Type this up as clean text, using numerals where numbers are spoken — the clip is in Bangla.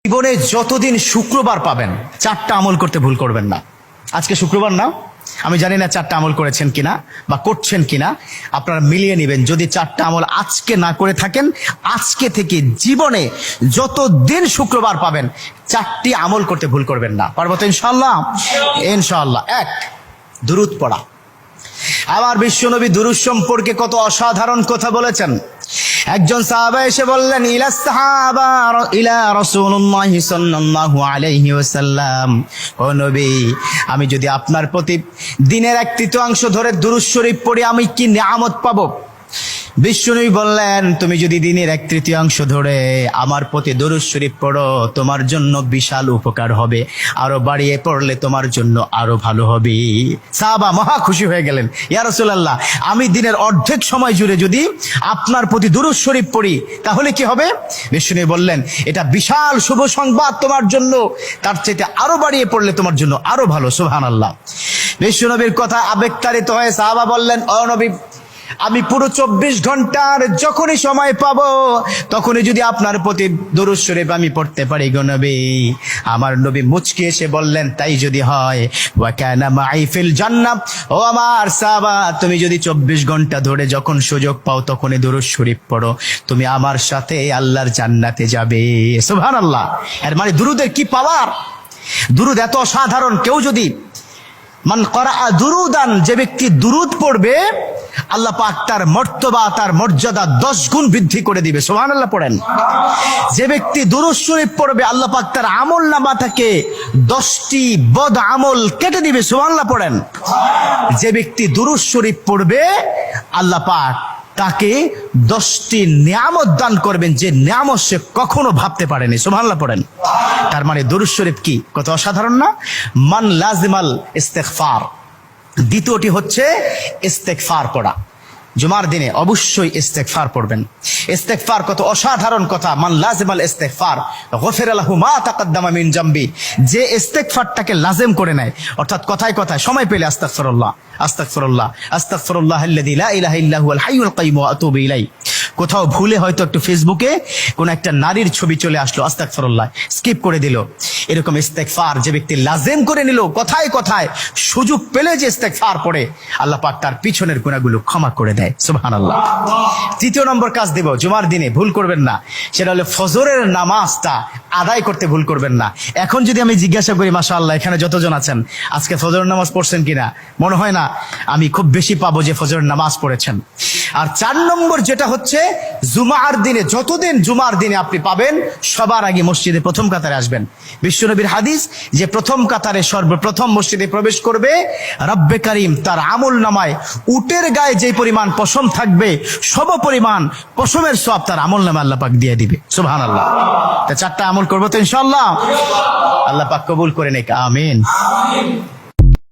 জীবনে যতদিন শুক্রবার পাবেন 4টা আমল করতে ভুল করবেন না। আজকে শুক্রবার না, আমি জানি না 4টা আমল করেছেন কিনা বা করছেন কিনা, আপনারা মিলিয়ে নেবেন। যদি 4টা আমল আজকে না করে থাকেন, আজকে থেকে জীবনে যতদিন শুক্রবার পাবেন 4টি আমল করতে ভুল করবেন না। পারবো তো ইনশাআল্লাহ? ইনশাআল্লাহ। 1, দুরূদ পড়া। আমার বিশ্বনবী দুরূদ সম্পর্কে কত অসাধারণ কথা বলেছেন। একজন সাহাবা এসে বললেন, ইলা রাসূলুল্লাহ সাল্লাল্লাহু আলাইহি ওয়াসাল্লাম, ও নবী, আমি যদি আপনার প্রতি দিনের 1/3 ধরে দুরূদ শরীফ পড়ি আমি কি নিয়ামত পাবো? বিশ্বনবী বললেন, তুমি যদি দিনের 1/3 ধরে আমার প্রতি দুরূদ শরীফ পড়ো তোমার জন্য বিশাল উপকার হবে, আরো বাড়িয়ে পড়লে তোমার জন্য আরো ভালো হবে। সাহাবা মহা খুশি হয়ে গেলেন, ইয়া রাসূলুল্লাহ, আমি দিনের অর্ধেক সময় জুড়ে যদি আপনার প্রতি দুরূদ শরীফ পড়ি তাহলে কি হবে? বিশ্বনবী বললেন, এটা বিশাল শুভ সংবাদ তোমার জন্য, তার চাইতে আরো বাড়িয়ে পড়লে তোমার জন্য আরো ভালো। সুবহানাল্লাহ। বিশ্বনবীর কথা আবেগতাড়িত হয়ে সাহাবা বললেন, ও নবী, আমি পুরো 24 ঘন্টার যখনই সময় পাবো তখনই যদি আপনার প্রতি দুরূদ শরীফ আমি পড়তে পারি গো নবী। আমার নবী মুচকি এসে বললেন, তাই যদি হয়, ওয়া কানা মাই ফিল জান্নাহ, ও আমার সাহাবা, তুমি যদি 24 ঘন্টা ধরে যখন সুযোগ পাও তখনই দুরূদ শরীফ পড়ো, তুমি আমার সাথে আল্লাহর জান্নাতে যাবে। সুবহানাল্লাহ। এর মানে দুরূদের কি পাওয়ার! দুরূদ এত অসাধারণ। কেউ যদি মান করা দুরুদান, যে ব্যক্তি দুরূদ পড়বে আল্লাহ পাক তার মর্তবা, তার মর্যাদা 10 গুণ বৃদ্ধি করে দিবে। সুবহানাল্লাহ পড়েন। যে ব্যক্তি দুরূদ শরীফ পড়বে আল্লাহ পাক তার আমল নামা থেকে 10টি বদ আমল কেটে দিবে। সুবহানাল্লাহ পড়েন। যে ব্যক্তি দুরূদ শরীফ পড়বে আল্লাহ পাক তাকে 10টি নিয়ামত দান করবেন, যে নিয়ামত সে কখনো ভাবতে পারেনি। সুবহানাল্লাহ পড়েন। তার মানে দুরূদ শরীফ কি কত অসাধারণ না? মান লাজিমাল ইস্তেগফার। দ্বিতীয়টি হচ্ছে ইস্তেগফার পড়া। জুমার দিনে অবশ্যই ইস্তেগফার পড়বেন। ইস্তেগফার কত অসাধারণ কথা। মান লাজিমাল ইস্তেগফার গফিরা লাহু মা তাকাদ্দামা মিন জামবি। যে ইস্তেগফারটাকে লাজিম করে নেয়, অর্থাৎ কথায় কথায় সময় পেলে আস্তাগফিরুল্লাহ আস্তাগফিরুল্লাহ আস্তাগফিরুল্লাহ আল্লাযী লা ইলাহা ইল্লা হুয়াল হাইয়ুল কাইয়্যুম ওয়া আতুবু ইলাইহি। কোথাও ভুলে হয়তো একটু ফেসবুকে কোন একটা নারীর ছবি চলে আসলো, আস্তাগফিরুল্লাহ স্কিপ করে দিল। এরকম ইস্তেগফার যে ব্যক্তি লাজিম করে নিল, কথায় কথায় সুযোগ পেলে যে ইস্তেগফার পড়ে, আল্লাহ পাক তার পিছনের গুনাহগুলো ক্ষমা করে দেয়। সুবহানাল্লাহ। তৃতীয় নম্বর কাজ দেব, জুমার দিনে ভুল করবেন না, সেটা হলো ফজরের নামাজটা আদায় করতে ভুল করবেন না। এখন যদি আমি জিজ্ঞাসা করি, মাশাআল্লাহ এখানে যতজন আছেন আজকে ফজরের নামাজ পড়ছেন কিনা, মনে হয় না আমি খুব বেশি পাবো যে ফজরের নামাজ পড়েছেন। আর 4 নম্বর যেটা হচ্ছে, জুমার দিনে যতদিন জুমার দিনে আপনি পাবেন সবার আগে মসজিদে প্রথম কাতারে আসবেন। বিশ্বনবীর হাদিস যে প্রথম কাতারে সর্বপ্রথম মসজিদে প্রবেশ করবে রব্বে কারীম তার আমল নামায় উটের গায়ে যে পরিমাণ পশম থাকবে সম পরিমাণ পশমের সওয়াব তার আমল নামায় আল্লাহ পাক দিয়ে দিবে। সুবহানাল্লাহ। তা 4টা আমল করবো তো ইনশাআল্লাহ? আল্লাহ পাক কবুল করে নেক। আমিন।